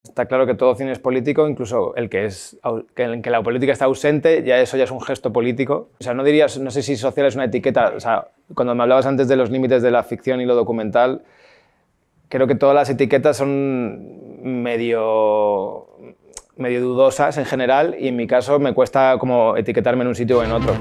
Está claro que todo cine es político, incluso el que la política está ausente, eso ya es un gesto político. O sea, no diría, no sé si social es una etiqueta. O sea, cuando me hablabas antes de los límites de la ficción y lo documental, creo que todas las etiquetas son medio dudosas en general, y en mi caso me cuesta como etiquetarme en un sitio o en otro.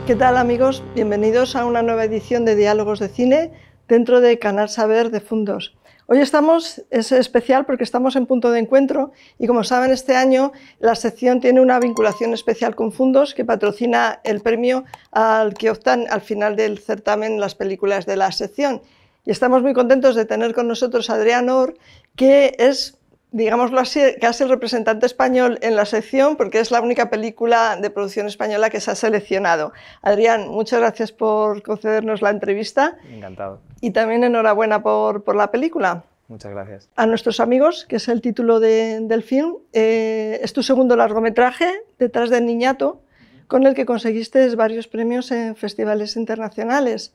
¿Qué tal, amigos? Bienvenidos a una nueva edición de Diálogos de Cine dentro de Canal Saber de Fundos. Hoy es especial porque estamos en punto de encuentro y, como saben, este año la sección tiene una vinculación especial con Fundos, que patrocina el premio al que optan al final del certamen las películas de la sección. Y estamos muy contentos de tener con nosotros a Adrián Or, que es, digámoslo así, casi el representante español en la sección, porque es la única película de producción española que se ha seleccionado. Adrián, muchas gracias por concedernos la entrevista. Encantado. Y también enhorabuena por la película. Muchas gracias. A nuestros amigos, que es el título del film, es tu segundo largometraje, Detrás del niñato, con el que conseguiste varios premios en festivales internacionales.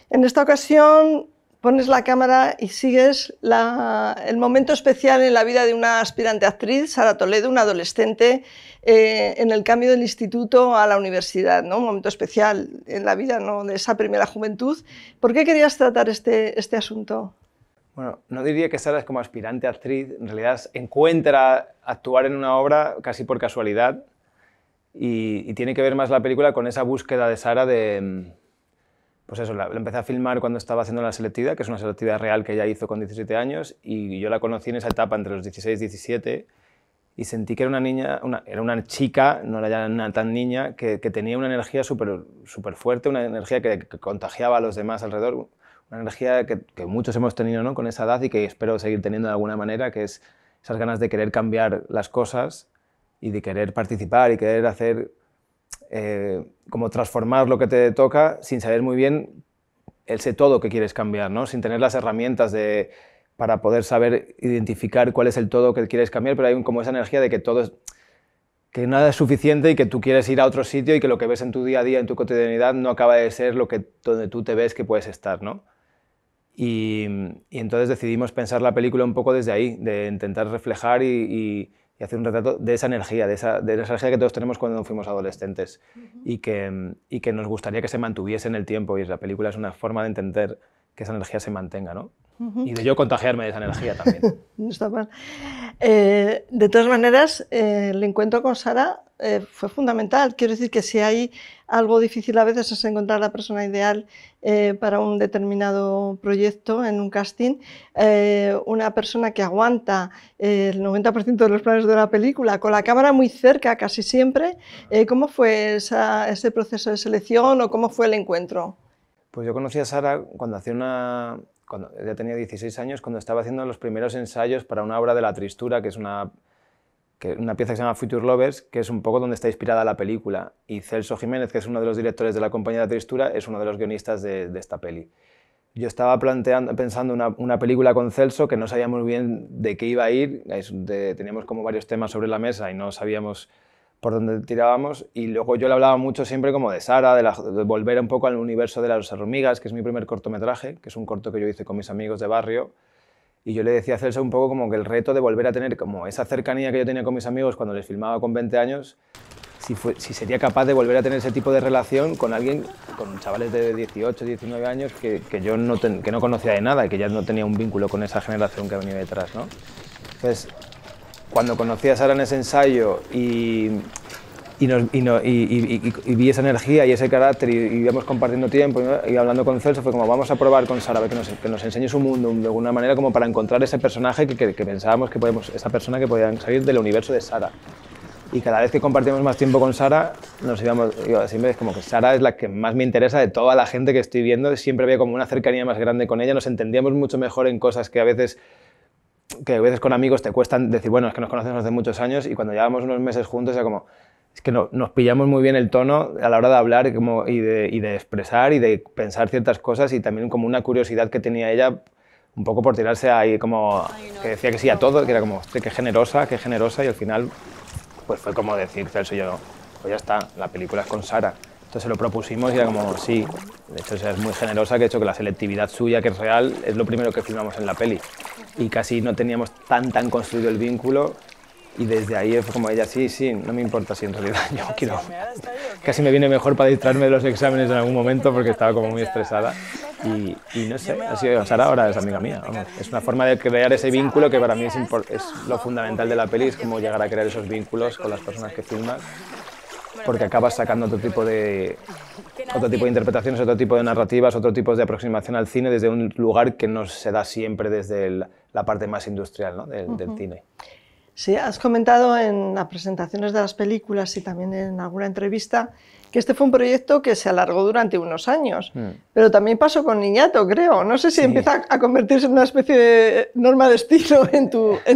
En esta ocasión pones la cámara y sigues el momento especial en la vida de una aspirante actriz, Sara Toledo, una adolescente, en el cambio del instituto a la universidad, ¿no? Un momento especial en la vida, ¿no?, de esa primera juventud. ¿Por qué querías tratar este asunto? Bueno, no diría que Sara es como aspirante actriz, en realidad encuentra actuar en una obra casi por casualidad, y tiene que ver más la película con esa búsqueda de Sara de... Pues eso, la empecé a filmar cuando estaba haciendo la selectividad, que es una selectividad real que ella hizo con 17 años, y yo la conocí en esa etapa entre los 16 y 17, y sentí que era una niña, era una chica, no era ya una tan niña, que tenía una energía súper fuerte, una energía que contagiaba a los demás alrededor, una energía que muchos hemos tenido, ¿no?, con esa edad, y que espero seguir teniendo de alguna manera, que es esas ganas de querer cambiar las cosas y de querer participar y querer hacer... como transformar lo que te toca sin saber muy bien ese todo que quieres cambiar, ¿no? Sin tener las herramientas para poder saber identificar cuál es el todo que quieres cambiar, pero hay como esa energía de que que nada es suficiente y que tú quieres ir a otro sitio y que lo que ves en tu día a día, en tu cotidianidad, no acaba de ser donde tú te ves que puedes estar, ¿no? Y entonces decidimos pensar la película un poco desde ahí, de intentar reflejar y hacer un retrato de esa energía, de esa energía que todos tenemos cuando fuimos adolescentes, y que nos gustaría que se mantuviese en el tiempo, y la película es una forma de entender que esa energía se mantenga, ¿no? Y de yo contagiarme de esa energía también. No está mal. De todas maneras, el encuentro con Sara fue fundamental. Quiero decir que si hay algo difícil a veces es encontrar la persona ideal para un determinado proyecto en un casting, una persona que aguanta el 90% de los planes de una película, con la cámara muy cerca casi siempre. ¿Cómo fue ese proceso de selección o cómo fue el encuentro? Pues yo conocí a Sara cuando cuando ella tenía 16 años, cuando estaba haciendo los primeros ensayos para una obra de La Tristura, que es una pieza que se llama Future Lovers, que es un poco donde está inspirada la película. Y Celso Jiménez, que es uno de los directores de la compañía de La Tristura, es uno de los guionistas de esta peli. Yo estaba pensando una película con Celso que no sabíamos muy bien de qué iba a ir, teníamos como varios temas sobre la mesa y no sabíamos por dónde tirábamos, y luego yo le hablaba mucho siempre como de Sara, de volver un poco al universo de Las hormigas, que es mi primer cortometraje, que es un corto que yo hice con mis amigos de barrio, y yo le decía a Celso un poco como que el reto de volver a tener como esa cercanía que yo tenía con mis amigos cuando les filmaba con 20 años, si sería capaz de volver a tener ese tipo de relación con alguien, con chavales de 18, 19 años que yo no conocía de nada y que ya no tenía un vínculo con esa generación que venía detrás, ¿no? Entonces, cuando conocí a Sara en ese ensayo y vi esa energía y ese carácter y íbamos compartiendo tiempo y hablando con Celso, fue como vamos a probar con Sara, que nos enseñe su mundo de alguna manera, como para encontrar ese personaje que pensábamos que esa persona que podía salir del universo de Sara. Y cada vez que compartimos más tiempo con Sara, siempre es como que Sara es la que más me interesa de toda la gente que estoy viendo, siempre había como una cercanía más grande con ella, nos entendíamos mucho mejor en cosas que a veces con amigos te cuestan decir, bueno, es que nos conocemos hace muchos años, y cuando llevamos unos meses juntos ya como, es que nos pillamos muy bien el tono a la hora de hablar y de expresar y de pensar ciertas cosas, y también como una curiosidad que tenía ella, un poco por tirarse ahí como, que decía que sí a todo, que era como, hostia, qué generosa, y al final pues fue como decir, Celso y yo, pues ya está, la película es con Sara. Entonces se lo propusimos y era como, sí. De hecho, es muy generosa, que ha hecho que la selectividad suya, que es real, es lo primero que filmamos en la peli. Y casi no teníamos tan construido el vínculo. Y desde ahí fue como ella, sí, no me importa si en realidad yo quiero... Casi me viene mejor para distraerme de los exámenes en algún momento porque estaba como muy estresada. Y no sé, ha sido Sara, ahora es amiga mía. Vamos. Es una forma de crear ese vínculo que para mí es lo fundamental de la peli, es como llegar a crear esos vínculos con las personas que filmas, porque acabas sacando otro tipo de interpretaciones, otro tipo de narrativas, otro tipo de aproximación al cine desde un lugar que no se da siempre desde la parte más industrial, ¿no? del cine. Sí, has comentado en las presentaciones de las películas y también en alguna entrevista que este fue un proyecto que se alargó durante unos años, pero también pasó con Niñato, creo. No sé si empieza a convertirse en una especie de norma de estilo en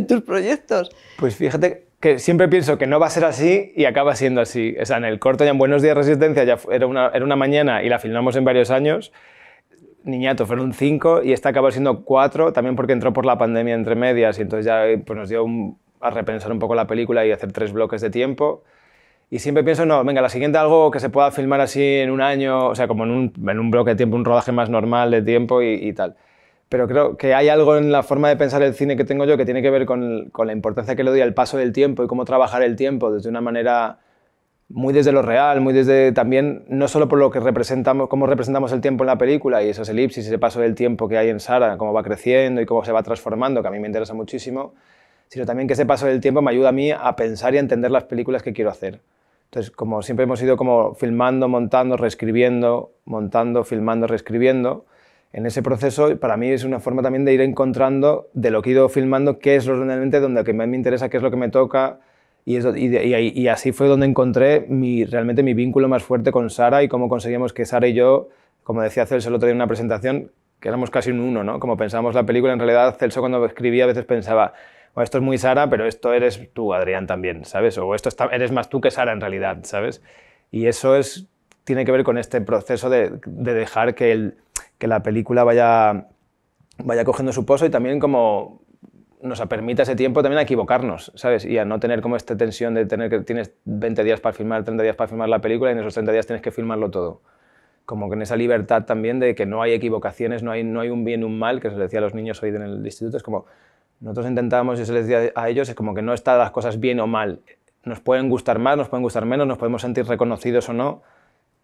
tus proyectos. Pues fíjate que siempre pienso que no va a ser así y acaba siendo así. O sea, en el corto ya en Buenos Días Resistencia ya era una mañana y la filmamos en varios años. Niñato fueron 5 y esta acabó siendo 4, también porque entró por la pandemia entre medias y entonces ya pues, nos dio a repensar un poco la película y hacer 3 bloques de tiempo. Y siempre pienso, no, venga, la siguiente algo que se pueda filmar así en un año, o sea, como en un bloque de tiempo, un rodaje más normal de tiempo y tal. Pero creo que hay algo en la forma de pensar el cine que tengo yo que tiene que ver con la importancia que le doy al paso del tiempo y cómo trabajar el tiempo desde una manera muy desde lo real, muy desde también, no solo por lo que representamos, cómo representamos el tiempo en la película y esas elipsis, ese paso del tiempo que hay en Sara, cómo va creciendo y cómo se va transformando, que a mí me interesa muchísimo, sino también que ese paso del tiempo me ayuda a mí a pensar y a entender las películas que quiero hacer. Entonces, como siempre hemos ido como filmando, montando, reescribiendo, montando, filmando, reescribiendo, en ese proceso para mí es una forma también de ir encontrando de lo que he ido filmando qué es realmente donde que más me interesa, qué es lo que me toca y así fue donde encontré realmente mi vínculo más fuerte con Sara y cómo conseguimos que Sara y yo, como decía Celso el otro día en una presentación, que éramos casi un uno, ¿no? Como pensábamos la película, en realidad Celso cuando escribía a veces pensaba, bueno, esto es muy Sara, pero esto eres tú, Adrián, también, ¿sabes? O esto eres más tú que Sara en realidad, ¿sabes? Y eso tiene que ver con este proceso de dejar que la película vaya cogiendo su pozo y también como nos permita ese tiempo también a equivocarnos, ¿sabes? Y a no tener como esta tensión de tener que tienes 20 días para filmar, 30 días para filmar la película y en esos 30 días tienes que filmarlo todo. Como que en esa libertad también de que no hay equivocaciones, no hay un bien y un mal, que se les decía a los niños hoy en el instituto, es como nosotros intentábamos y se les decía a ellos, es como que no están las cosas bien o mal. Nos pueden gustar más, nos pueden gustar menos, nos podemos sentir reconocidos o no,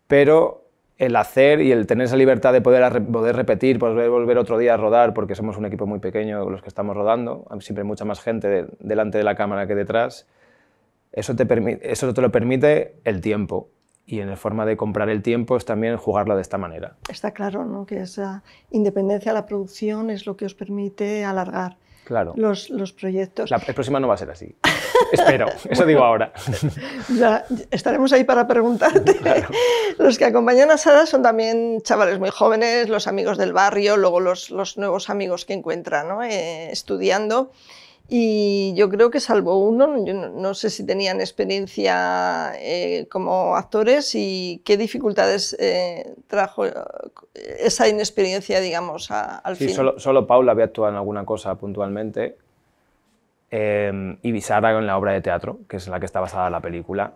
pero el hacer y el tener esa libertad de poder repetir, poder volver otro día a rodar, porque somos un equipo muy pequeño los que estamos rodando, siempre hay mucha más gente delante de la cámara que detrás, eso te lo permite el tiempo. Y en la forma de comprar el tiempo es también jugarlo de esta manera. Está claro, ¿no? Que esa independencia de la producción es lo que os permite alargar los proyectos. El próximo no va a ser así. Espero, eso digo ahora. Ya estaremos ahí para preguntarte. Claro. Los que acompañan a Sara son también chavales muy jóvenes, los amigos del barrio, luego los nuevos amigos que encuentran, ¿no? Estudiando. Y yo creo que salvo uno, yo no sé si tenían experiencia como actores y qué dificultades trajo esa inexperiencia, digamos, al fin. Sí, solo Paula había actuado en alguna cosa puntualmente y Sara en la obra de teatro, que es en la que está basada la película.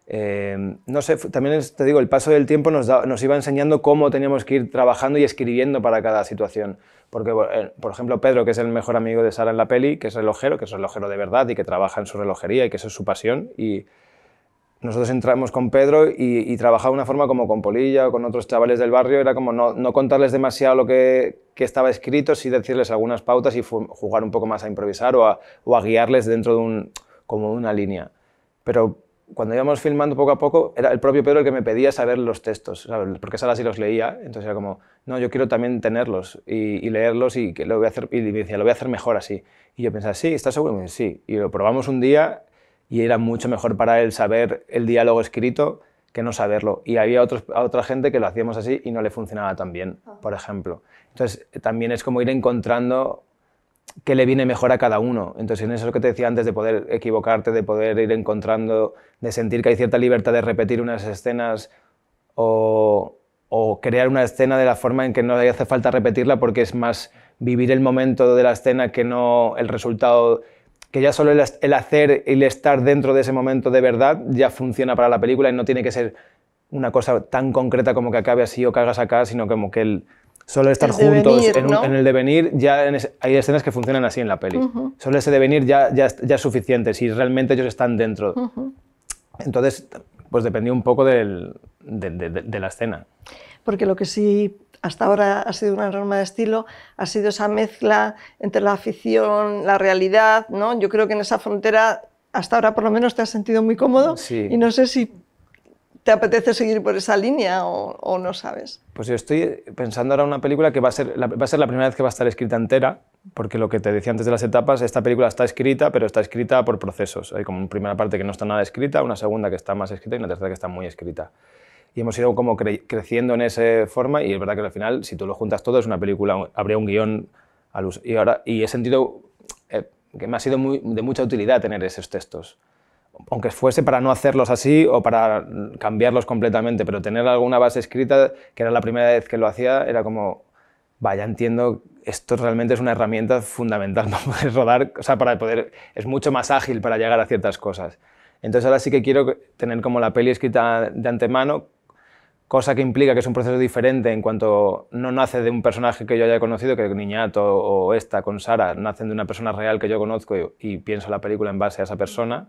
No sé, también te digo, el paso del tiempo nos iba enseñando cómo teníamos que ir trabajando y escribiendo para cada situación. Porque, por ejemplo, Pedro, que es el mejor amigo de Sara en la peli, que es relojero de verdad y que trabaja en su relojería y que eso es su pasión. Y nosotros entramos con Pedro y trabajaba de una forma como con Polilla o con otros chavales del barrio, era como no contarles demasiado lo que estaba escrito, sí decirles algunas pautas y jugar un poco más a improvisar o a guiarles dentro de una línea. Pero cuando íbamos filmando poco a poco, era el propio Pedro el que me pedía saber los textos, ¿sabes? Porque Sara sí los leía, entonces era como, no, yo quiero también tenerlos y leerlos y que lo voy a hacer, y me decía, lo voy a hacer mejor así. Y yo pensaba, sí, ¿estás seguro? Y me decía, sí. Y lo probamos un día y era mucho mejor para él saber el diálogo escrito que no saberlo. Y había otra gente que lo hacíamos así y no le funcionaba tan bien, por ejemplo. Entonces también es como ir encontrando qué le viene mejor a cada uno. Entonces, en eso es lo que te decía antes, de poder equivocarte, de poder ir encontrando, de sentir que hay cierta libertad de repetir unas escenas o crear una escena de la forma en que no le hace falta repetirla porque es más vivir el momento de la escena que no el resultado, que ya solo el hacer y el estar dentro de ese momento de verdad ya funciona para la película y no tiene que ser una cosa tan concreta como que acabe así o que hagas acá, sino como que solo estar el juntos devenir, ¿no? en el devenir, hay escenas que funcionan así en la peli. Solo ese devenir ya es suficiente, si realmente ellos están dentro. Entonces, pues dependía un poco de la escena. Porque lo que sí hasta ahora ha sido una norma de estilo ha sido esa mezcla entre la ficción, la realidad, ¿no? Yo creo que en esa frontera, hasta ahora por lo menos te has sentido muy cómodo, sí. Y no sé si te apetece seguir por esa línea o no sabes. Pues yo estoy pensando ahora en una película que va a ser la primera vez que va a estar escrita entera, porque lo que te decía antes de las etapas, esta película está escrita, pero está escrita por procesos. Hay como una primera parte que no está nada escrita, una segunda que está más escrita y una tercera que está muy escrita. Y hemos ido como creciendo en esa forma, y es verdad que al final, si tú lo juntas todo, es una película, habría un guión al uso. Y he sentido que me ha sido de mucha utilidad tener esos textos. Aunque fuese para no hacerlos así o para cambiarlos completamente, pero tener alguna base escrita, que era la primera vez que lo hacía, era como, vaya, entiendo, esto realmente es una herramienta fundamental para poder rodar, o sea, es mucho más ágil para llegar a ciertas cosas. Entonces ahora sí que quiero tener como la peli escrita de antemano, cosa que implica que es un proceso diferente en cuanto no nace de un personaje que yo haya conocido, que Niñato o esta con Sara nacen de una persona real que yo conozco y pienso la película en base a esa persona.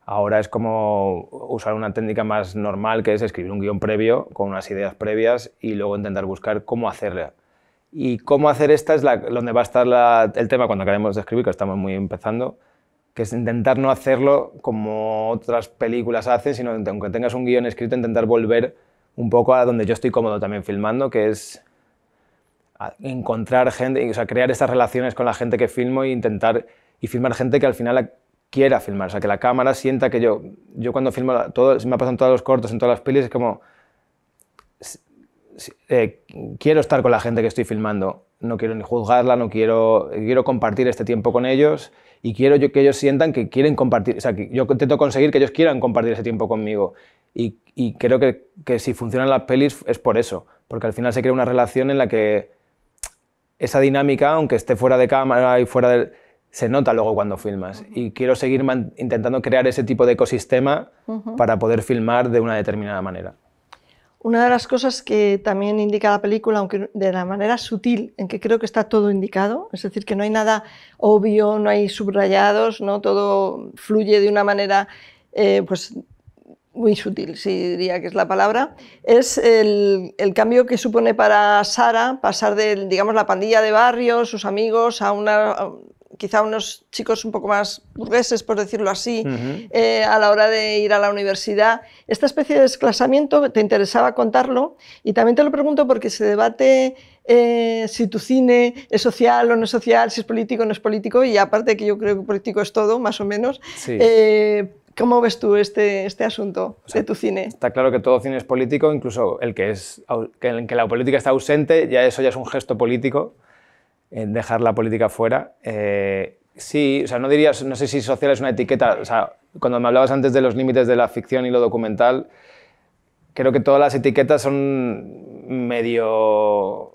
Ahora es como usar una técnica más normal, que es escribir un guión previo con unas ideas previas y luego intentar buscar cómo hacerla. Y cómo hacer esta es donde va a estar el tema cuando acabemos de escribir, que estamos muy empezando, que es intentar no hacerlo como otras películas hacen, sino aunque tengas un guión escrito, intentar volver un poco a donde yo estoy cómodo también filmando, que es encontrar gente, o sea, crear estas relaciones con la gente que filmo y filmar gente que al final quiera filmar, o sea, que la cámara sienta que yo cuando filmo, me ha pasado en todos los cortos, en todas las pelis, es como, quiero estar con la gente que estoy filmando, no quiero ni juzgarla, quiero compartir este tiempo con ellos y quiero que ellos sientan que quieren compartir, o sea, que yo intento conseguir que ellos quieran compartir ese tiempo conmigo y creo que si funcionan las pelis es por eso, porque al final se crea una relación en la que esa dinámica, aunque esté fuera de cámara y se nota luego cuando filmas. Y quiero seguir intentando crear ese tipo de ecosistema para poder filmar de una determinada manera. Una de las cosas que también indica la película, aunque de la manera sutil, en que creo que está todo indicado, es decir, que no hay nada obvio, no hay subrayados, ¿no? Todo fluye de una manera pues, muy sutil, sí diría que es la palabra, es el cambio que supone para Sara pasar de, digamos, la pandilla de barrio, sus amigos, quizá unos chicos un poco más burgueses, por decirlo así, a la hora de ir a la universidad. Esta especie de desclasamiento, te interesaba contarlo, y también te lo pregunto porque se debate si tu cine es social o no es social, si es político o no es político, y aparte que yo creo que político es todo, más o menos. Sí. ¿Cómo ves tú este asunto de tu cine? Está claro que todo cine es político, incluso en que la política está ausente, eso ya es un gesto político, dejar la política fuera. Sí, o sea, no sé si social es una etiqueta, o sea, cuando me hablabas antes de los límites de la ficción y lo documental, creo que todas las etiquetas son medio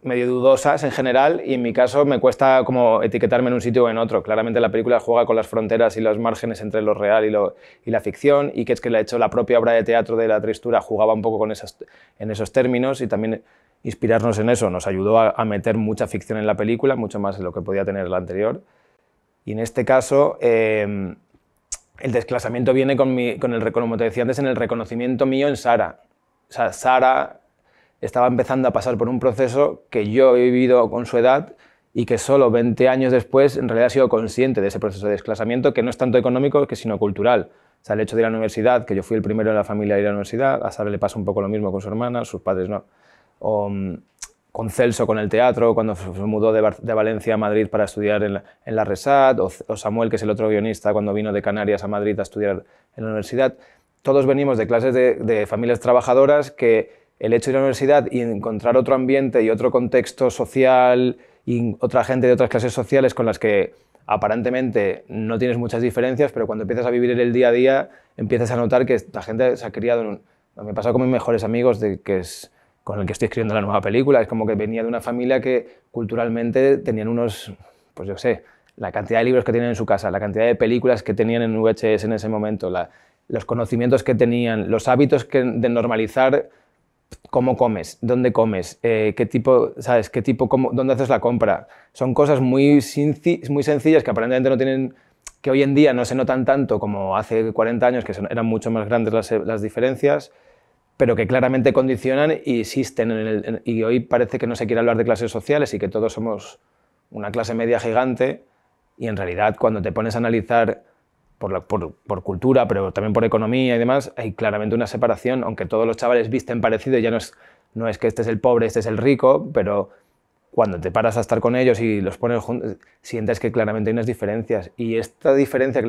dudosas en general, y en mi caso me cuesta como etiquetarme en un sitio o en otro. Claramente la película juega con las fronteras y los márgenes entre lo real y la ficción, y que es que de hecho la propia obra de teatro de La Tristura jugaba un poco en esos términos, y también inspirarnos en eso nos ayudó a meter mucha ficción en la película, mucho más de lo que podía tener la anterior. Y en este caso el desclasamiento viene como te decía antes, en el reconocimiento mío en Sara. O sea, Sara estaba empezando a pasar por un proceso que yo he vivido con su edad y que solo 20 años después en realidad he sido consciente de ese proceso de desclasamiento, que no es tanto económico sino cultural. O sea, el hecho de ir a la universidad, que yo fui el primero de la familia a ir a la universidad, a Sara le pasa un poco lo mismo con su hermana, sus padres no. O con Celso con el teatro, cuando se mudó de Valencia a Madrid para estudiar en la RESAT, o Samuel, que es el otro guionista, cuando vino de Canarias a Madrid a estudiar en la universidad. Todos venimos de clases de familias trabajadoras que el hecho de ir a la universidad y encontrar otro ambiente y otro contexto social y otra gente de otras clases sociales con las que aparentemente no tienes muchas diferencias, pero cuando empiezas a vivir el día a día empiezas a notar que la gente se ha criado. Me pasa con mis mejores amigos, con el que estoy escribiendo la nueva película. Es como que venía de una familia que culturalmente tenían unos, pues yo sé, la cantidad de libros que tienen en su casa, la cantidad de películas que tenían en VHS en ese momento, los conocimientos que tenían, los hábitos de normalizar cómo comes, dónde comes, qué tipo, ¿sabes? Qué tipo, dónde haces la compra. Son cosas muy sencillas que aparentemente no tienen, que hoy en día no se notan tanto como hace 40 años, que eran mucho más grandes las diferencias, pero que claramente condicionan y existen. Y hoy parece que no se quiere hablar de clases sociales y que todos somos una clase media gigante, y en realidad cuando te pones a analizar por cultura, pero también por economía y demás, hay claramente una separación, aunque todos los chavales visten parecido, ya no es que este es el pobre, este es el rico, pero cuando te paras a estar con ellos y los pones juntos, sientes que claramente hay unas diferencias. Y esta diferencia,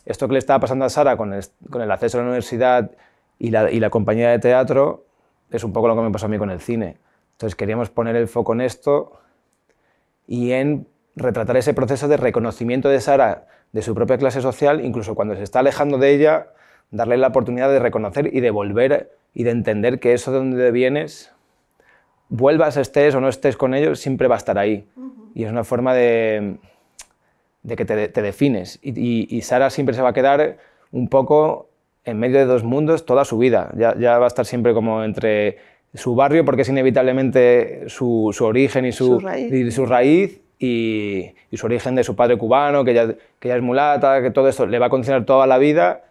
esto que le estaba pasando a Sara con el acceso a la universidad y la compañía de teatro, es un poco lo que me pasó a mí con el cine. Entonces queríamos poner el foco en esto y en retratar ese proceso de reconocimiento de Sara de su propia clase social, incluso cuando se está alejando de ella, darle la oportunidad de reconocer y de volver y de entender que eso de donde vienes, vuelvas, estés o no estés con ellos, siempre va a estar ahí. Y es una forma de que te defines. Y Sara siempre se va a quedar un poco en medio de dos mundos toda su vida. Ya va a estar siempre como entre su barrio, porque es inevitablemente su origen y su raíz, y su origen de su padre cubano, que ya es mulata, que todo esto le va a condicionar toda la vida,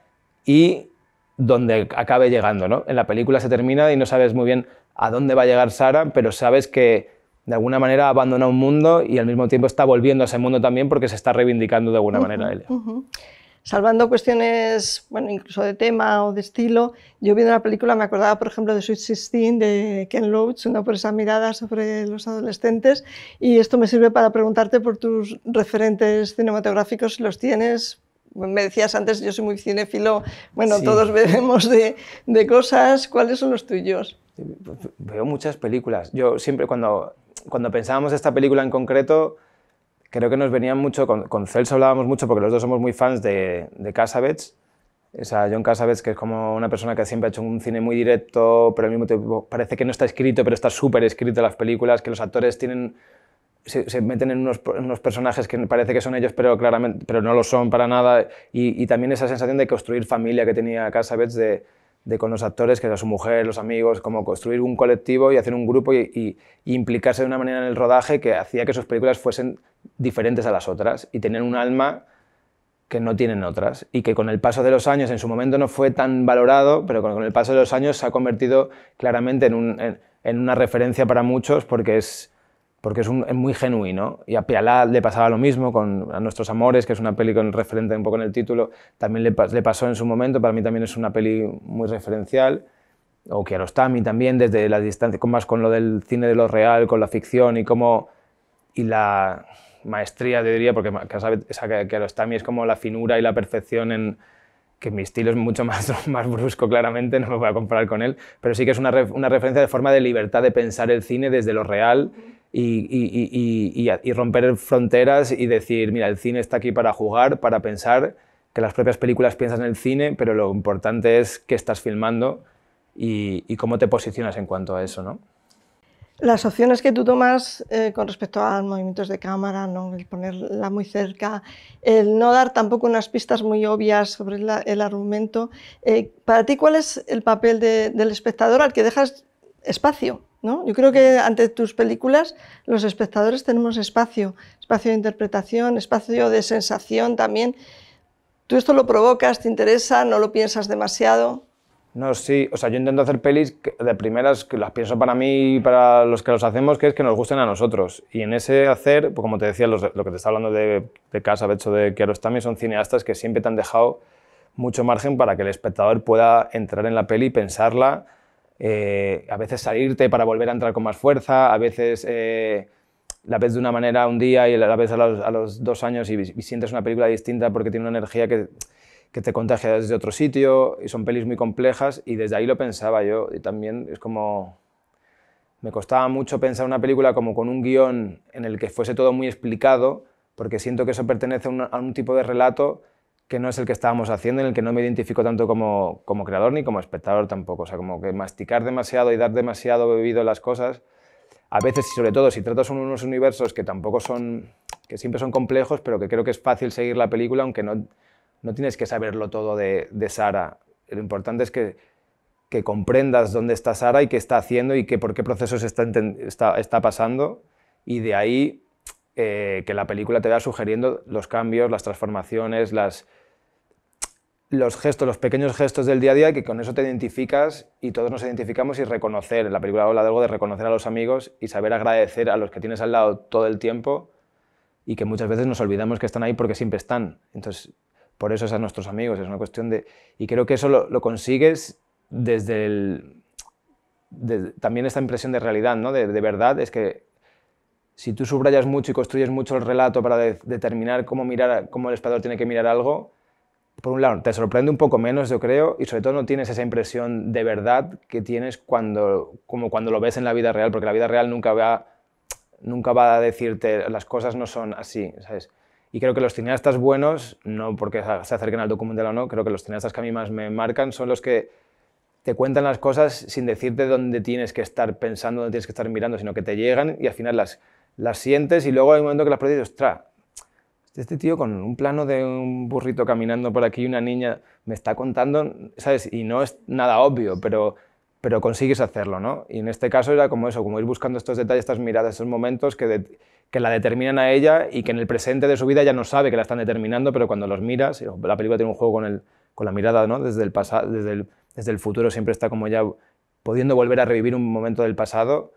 y donde acabe llegando, ¿no? En la película se termina y no sabes muy bien a dónde va a llegar Sara, pero sabes que de alguna manera abandona un mundo y al mismo tiempo está volviendo a ese mundo también porque se está reivindicando de alguna manera él. Salvando cuestiones, bueno, incluso de tema o de estilo, yo viendo la película me acordaba, por ejemplo, de Sweet 16 de Ken Loach, ¿no? Por esa mirada sobre los adolescentes, y esto me sirve para preguntarte por tus referentes cinematográficos, si los tienes. Me decías antes, yo soy muy cinéfilo, bueno, sí. Todos bebemos de cosas. ¿Cuáles son los tuyos? Veo muchas películas. Yo siempre, cuando pensábamos esta película en concreto, creo que nos venían mucho, con Celso hablábamos mucho porque los dos somos muy fans de Cassavetes. O sea, John Cassavetes, que es como una persona que siempre ha hecho un cine muy directo, pero al mismo tiempo parece que no está escrito, pero está súper escrito en las películas, que los actores se meten en unos personajes que parece que son ellos, pero no lo son para nada. Y también esa sensación de construir familia que tenía Cassavetes con los actores, que era su mujer, los amigos, como construir un colectivo y hacer un grupo y implicarse de una manera en el rodaje que hacía que sus películas fuesen diferentes a las otras y tenían un alma que no tienen otras, y que con el paso de los años, en su momento no fue tan valorado, pero con el paso de los años se ha convertido claramente en una referencia para muchos porque es muy genuino. Y a Pialá le pasaba lo mismo con A Nuestros Amores, que es una peli con referente un poco en el título, también le pasó en su momento, para mí también es una peli muy referencial. O Kiarostami también, desde la distancia, más con lo del cine de lo real, con la ficción y la maestría, te diría, porque Kiarostami es como la finura y la perfección que mi estilo es mucho más brusco, claramente, no me voy a comparar con él, pero sí que es una referencia de forma de libertad de pensar el cine desde lo real y romper fronteras y decir, mira, el cine está aquí para jugar, para pensar, que las propias películas piensan en el cine, pero lo importante es qué estás filmando y cómo te posicionas en cuanto a eso, ¿no? Las opciones que tú tomas con respecto a movimientos de cámara, ¿no? El ponerla muy cerca, el no dar tampoco unas pistas muy obvias sobre el argumento. Para ti, ¿cuál es el papel del espectador al que dejas espacio, ¿no? Yo creo que ante tus películas los espectadores tenemos espacio de interpretación, espacio de sensación también. ¿Tú esto lo provocas, te interesa, no lo piensas demasiado? No, sí, o sea, yo intento hacer pelis de primeras que las pienso para mí y para los que los hacemos, que es que nos gusten a nosotros. Y en ese hacer, pues como te decía, lo que te está hablando de Cassavetes o de Kiarostami son cineastas que siempre te han dejado mucho margen para que el espectador pueda entrar en la peli y pensarla, a veces salirte para volver a entrar con más fuerza, a veces la ves de una manera un día y la ves a los 2 años y sientes una película distinta porque tiene una energía que te contagia desde otro sitio, y son pelis muy complejas, y desde ahí lo pensaba yo, y también es como... Me costaba mucho pensar una película como con un guión en el que fuese todo muy explicado, porque siento que eso pertenece a un tipo de relato que no es el que estábamos haciendo, en el que no me identifico tanto como creador ni como espectador tampoco, o sea, como que masticar demasiado y dar demasiado bebido a las cosas, a veces, y sobre todo si tratas unos universos que tampoco son... que siempre son complejos, pero que creo que es fácil seguir la película, aunque no tienes que saberlo todo de Sara, lo importante es que comprendas dónde está Sara y qué está haciendo y por qué procesos está pasando, y de ahí que la película te va sugiriendo los cambios, las transformaciones, los gestos, los pequeños gestos del día a día, que con eso te identificas y todos nos identificamos, y reconocer, la película habla de algo de reconocer a los amigos y saber agradecer a los que tienes al lado todo el tiempo, y que muchas veces nos olvidamos que están ahí porque siempre están. Entonces, por eso es a nuestros amigos, es una cuestión de... Y creo que eso lo consigues desde también esta impresión de realidad, ¿no? de verdad, es que si tú subrayas mucho y construyes mucho el relato para determinar cómo el espectador tiene que mirar algo, por un lado, te sorprende un poco menos, yo creo, y sobre todo no tienes esa impresión de verdad que tienes como cuando lo ves en la vida real, porque la vida real nunca va a decirte las cosas no son así, ¿sabes? Y creo que los cineastas buenos, no porque se acerquen al documental o no, creo que los cineastas que a mí más me marcan son los que te cuentan las cosas sin decirte dónde tienes que estar pensando, dónde tienes que estar mirando, sino que te llegan y al final las sientes, y luego hay un momento que las produces y dices, ostras, este tío con un plano de un burrito caminando por aquí y una niña me está contando, ¿sabes? Y no es nada obvio, pero consigues hacerlo, ¿no? Y en este caso era como eso, como ir buscando estos detalles, estas miradas, estos momentos que la determinan a ella y que en el presente de su vida ya no sabe que la están determinando, pero cuando los miras, la película tiene un juego con la mirada, ¿no? Desde el pasado, desde el futuro siempre está como ya pudiendo volver a revivir un momento del pasado.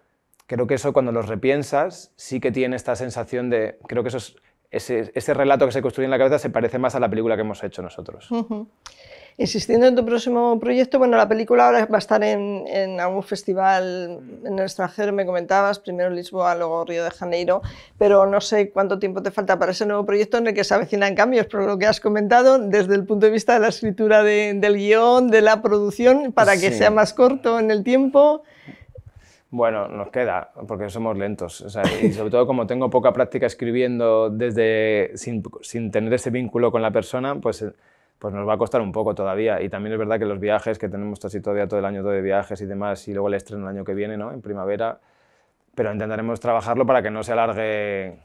Creo que eso, cuando los repiensas, sí que tiene esta sensación de... Creo que ese relato que se construye en la cabeza se parece más a la película que hemos hecho nosotros. Insistiendo en tu próximo proyecto, bueno, la película ahora va a estar en algún festival en el extranjero, me comentabas, primero Lisboa, luego Río de Janeiro, pero no sé cuánto tiempo te falta para ese nuevo proyecto en el que se avecinan cambios, por lo que has comentado, desde el punto de vista de la escritura del guión, de la producción, para que sea más corto en el tiempo. Bueno, nos queda, porque somos lentos. O sea, y sobre todo, como tengo poca práctica escribiendo sin tener ese vínculo con la persona, pues nos va a costar un poco todavía. Y también es verdad que los viajes, que tenemos casi todavía todo el año todo de viajes y demás, y luego el estreno el año que viene, ¿no? En primavera, pero intentaremos trabajarlo para que no se alargue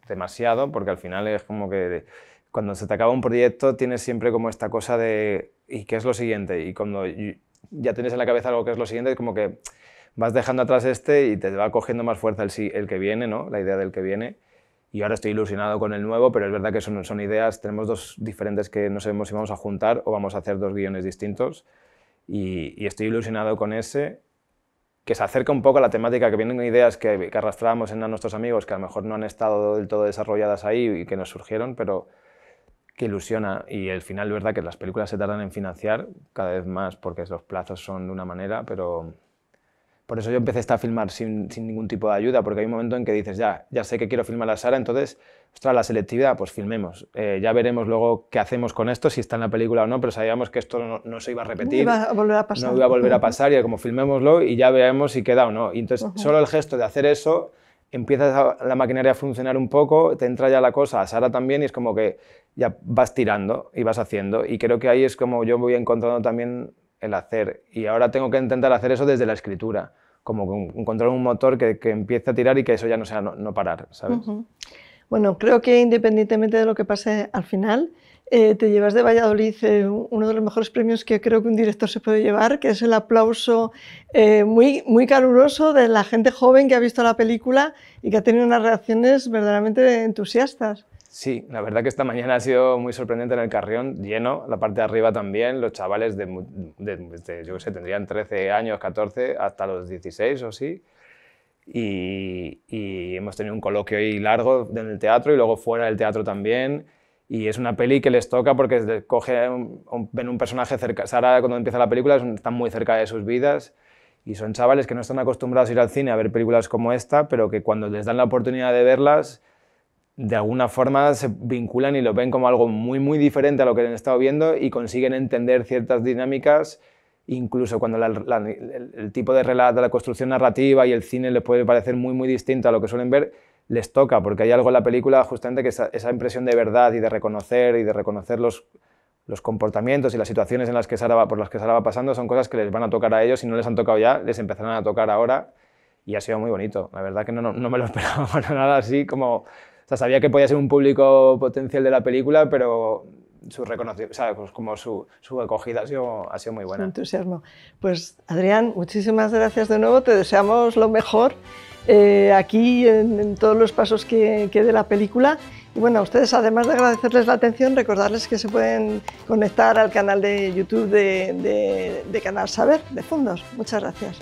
demasiado, porque al final es como que cuando se te acaba un proyecto tienes siempre como esta cosa de ¿y qué es lo siguiente? Y cuando ya tienes en la cabeza algo que es lo siguiente, es como que vas dejando atrás y te va cogiendo más fuerza el que viene, ¿no? La idea del que viene. Y ahora estoy ilusionado con el nuevo, pero es verdad que son ideas, tenemos dos diferentes que no sabemos si vamos a juntar o vamos a hacer dos guiones distintos, y estoy ilusionado con ese, que se acerca un poco a la temática, que vienen ideas que arrastrábamos en nuestros amigos, que a lo mejor no han estado del todo desarrolladas ahí y que nos surgieron, pero que ilusiona. Y al final es verdad que las películas se tardan en financiar cada vez más porque los plazos son de una manera, pero... Por eso yo empecé a filmar sin ningún tipo de ayuda, porque hay un momento en que dices, ya sé que quiero filmar a Sara, entonces, ostras, la selectividad, pues filmemos. Ya veremos luego qué hacemos con esto, si está en la película o no, pero sabíamos que esto no se iba a repetir. No iba a volver a pasar. No iba a volver a pasar, y como filmémoslo y ya veremos si queda o no. Y entonces, solo el gesto de hacer eso, empieza la maquinaria a funcionar un poco, te entra ya la cosa, a Sara también, y es como que ya vas tirando y vas haciendo. Y creo que ahí es como yo voy encontrando también el hacer, y ahora tengo que intentar hacer eso desde la escritura, como encontrar un motor que empiece a tirar y que eso ya no sea no parar, ¿sabes? Bueno, creo que independientemente de lo que pase al final, te llevas de Valladolid uno de los mejores premios que creo que un director se puede llevar, que es el aplauso muy, muy caluroso de la gente joven que ha visto la película y que ha tenido unas reacciones verdaderamente entusiastas. Sí, la verdad que esta mañana ha sido muy sorprendente en el Carrión, lleno, la parte de arriba también, los chavales yo qué sé, tendrían 13 años, 14, hasta los 16 o sí, y hemos tenido un coloquio ahí largo en el teatro y luego fuera del teatro también, y es una peli que les toca porque ven un personaje cerca. Sara, cuando empieza la película, están muy cerca de sus vidas, y son chavales que no están acostumbrados a ir al cine a ver películas como esta, pero que cuando les dan la oportunidad de verlas, de alguna forma se vinculan y lo ven como algo muy, muy diferente a lo que han estado viendo, y consiguen entender ciertas dinámicas, incluso cuando el tipo de relato, la construcción narrativa y el cine les puede parecer muy, muy distinto a lo que suelen ver, les toca, porque hay algo en la película justamente que esa impresión de verdad y de reconocer los comportamientos y las situaciones por las que Sara va pasando son cosas que les van a tocar a ellos, y no les han tocado ya, les empezarán a tocar ahora, y ha sido muy bonito. La verdad que no me lo esperaba para nada así como... O sea, sabía que podía ser un público potencial de la película, pero su reconocimiento, o sea, pues como su acogida ha sido muy buena. Su entusiasmo. Pues Adrián, muchísimas gracias de nuevo, te deseamos lo mejor aquí en todos los pasos que dé la película. Y bueno, a ustedes, además de agradecerles la atención, recordarles que se pueden conectar al canal de YouTube de Canal Saber de Fundos. Muchas gracias.